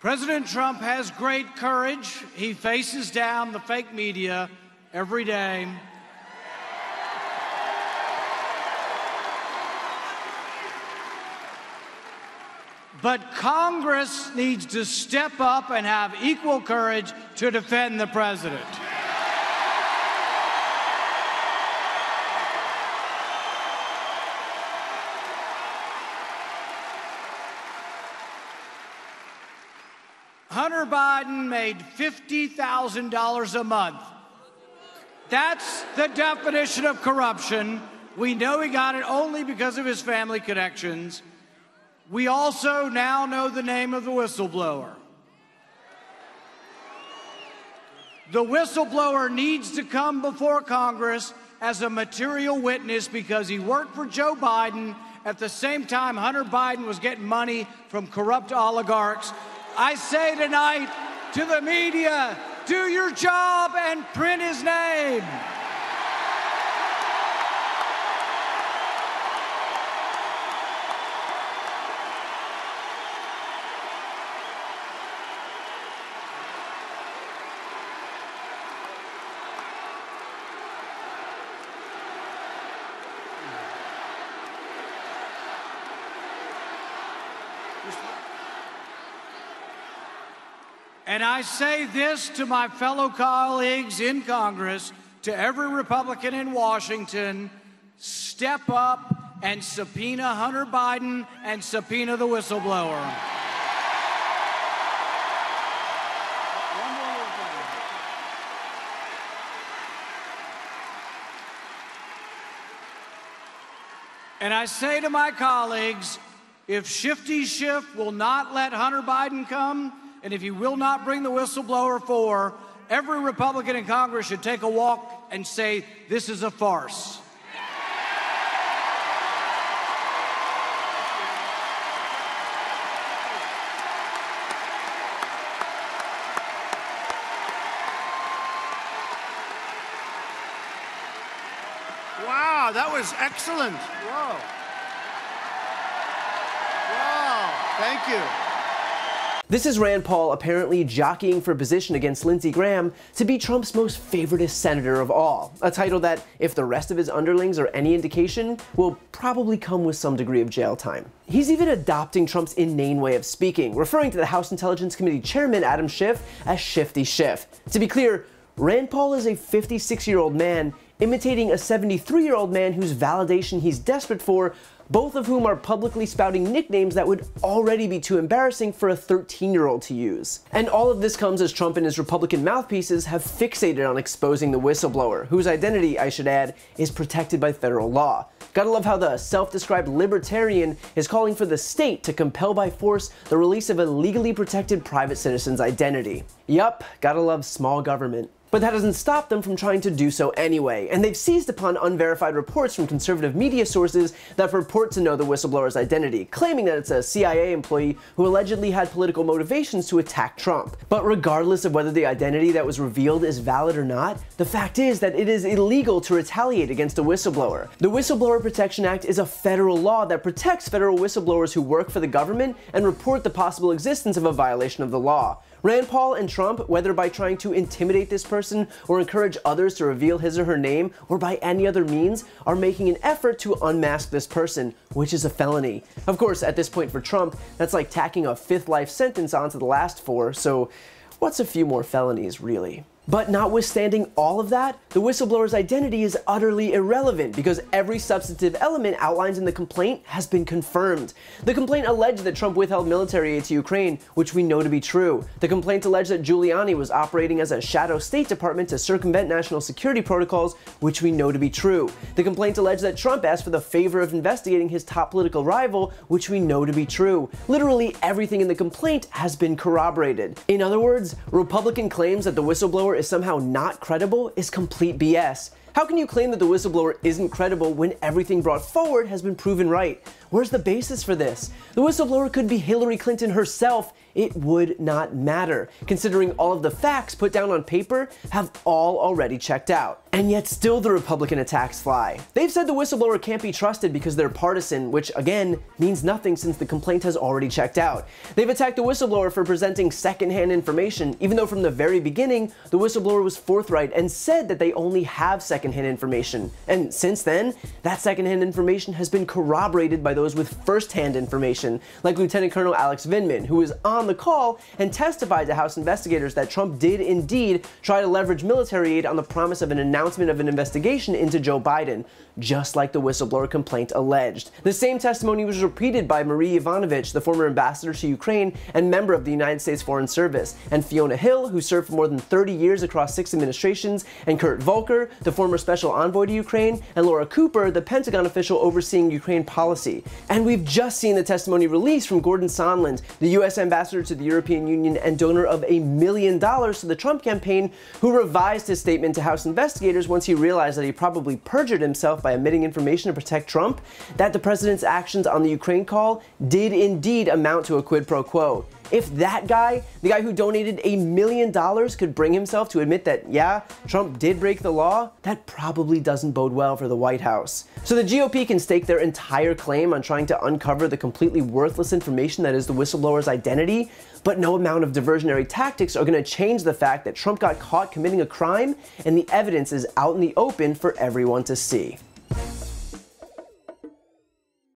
President Trump has great courage. He faces down the fake media every day. But Congress needs to step up and have equal courage to defend the president. Hunter Biden made $50,000 a month. That's the definition of corruption. We know he got it only because of his family connections. We also now know the name of the whistleblower. The whistleblower needs to come before Congress as a material witness because he worked for Joe Biden at the same time Hunter Biden was getting money from corrupt oligarchs. I say tonight to the media, do your job and print his name. And I say this to my fellow colleagues in Congress, to every Republican in Washington, step up and subpoena Hunter Biden and subpoena the whistleblower. And I say to my colleagues, if Shifty Schiff will not let Hunter Biden come, and if he will not bring the whistleblower forward, every Republican in Congress should take a walk and say, this is a farce. Wow, that was excellent. Whoa. Wow, thank you. This is Rand Paul apparently jockeying for position against Lindsey Graham to be Trump's most favoritist senator of all, a title that, if the rest of his underlings are any indication, will probably come with some degree of jail time. He's even adopting Trump's inane way of speaking, referring to the House Intelligence Committee chairman Adam Schiff as Shifty Schiff. To be clear, Rand Paul is a 56-year-old man imitating a 73-year-old man whose validation he's desperate for, both of whom are publicly spouting nicknames that would already be too embarrassing for a 13-year-old to use. And all of this comes as Trump and his Republican mouthpieces have fixated on exposing the whistleblower, whose identity, I should add, is protected by federal law. Gotta love how the self-described libertarian is calling for the state to compel by force the release of a legally protected private citizen's identity. Yup, gotta love small government. But that doesn't stop them from trying to do so anyway, and they've seized upon unverified reports from conservative media sources that purport to know the whistleblower's identity, claiming that it's a CIA employee who allegedly had political motivations to attack Trump. But regardless of whether the identity that was revealed is valid or not, the fact is that it is illegal to retaliate against a whistleblower. The Whistleblower Protection Act is a federal law that protects federal whistleblowers who work for the government and report the possible existence of a violation of the law. Rand Paul and Trump, whether by trying to intimidate this person or encourage others to reveal his or her name, or by any other means, are making an effort to unmask this person, which is a felony. Of course, at this point for Trump, that's like tacking a 5th life sentence onto the last 4, so what's a few more felonies, really? But notwithstanding all of that, the whistleblower's identity is utterly irrelevant because every substantive element outlined in the complaint has been confirmed. The complaint alleged that Trump withheld military aid to Ukraine, which we know to be true. The complaint alleged that Giuliani was operating as a shadow State Department to circumvent national security protocols, which we know to be true. The complaint alleged that Trump asked for the favor of investigating his top political rival, which we know to be true. Literally everything in the complaint has been corroborated. In other words, Republican claims that the whistleblower is somehow not credible is complete BS. How can you claim that the whistleblower isn't credible when everything brought forward has been proven right? Where's the basis for this? The whistleblower could be Hillary Clinton herself it would not matter, considering all of the facts put down on paper have all already checked out. And yet still the Republican attacks fly. They've said the whistleblower can't be trusted because they're partisan, which again means nothing since the complaint has already checked out. They've attacked the whistleblower for presenting secondhand information, even though from the very beginning, the whistleblower was forthright and said that they only have secondhand information. And since then, that secondhand information has been corroborated by those with firsthand information, like Lieutenant Colonel Alex Vindman, who was on the call and testified to House investigators that Trump did indeed try to leverage military aid on the promise of an announcement of an investigation into Joe Biden, just like the whistleblower complaint alleged. The same testimony was repeated by Marie Yovanovitch, the former ambassador to Ukraine and member of the United States Foreign Service, and Fiona Hill, who served for more than 30 years across 6 administrations, and Kurt Volker, the former special envoy to Ukraine, and Laura Cooper, the Pentagon official overseeing Ukraine policy. And we've just seen the testimony released from Gordon Sondland, the US ambassador to the European Union and donor of $1 million to the Trump campaign, who revised his statement to House investigators once he realized that he probably perjured himself by omitting information to protect Trump, that the president's actions on the Ukraine call did indeed amount to a quid pro quo. If that guy, the guy who donated $1 million, could bring himself to admit that, yeah, Trump did break the law, that probably doesn't bode well for the White House. So the GOP can stake their entire claim on trying to uncover the completely worthless information that is the whistleblower's identity, but no amount of diversionary tactics are going to change the fact that Trump got caught committing a crime and the evidence is out in the open for everyone to see.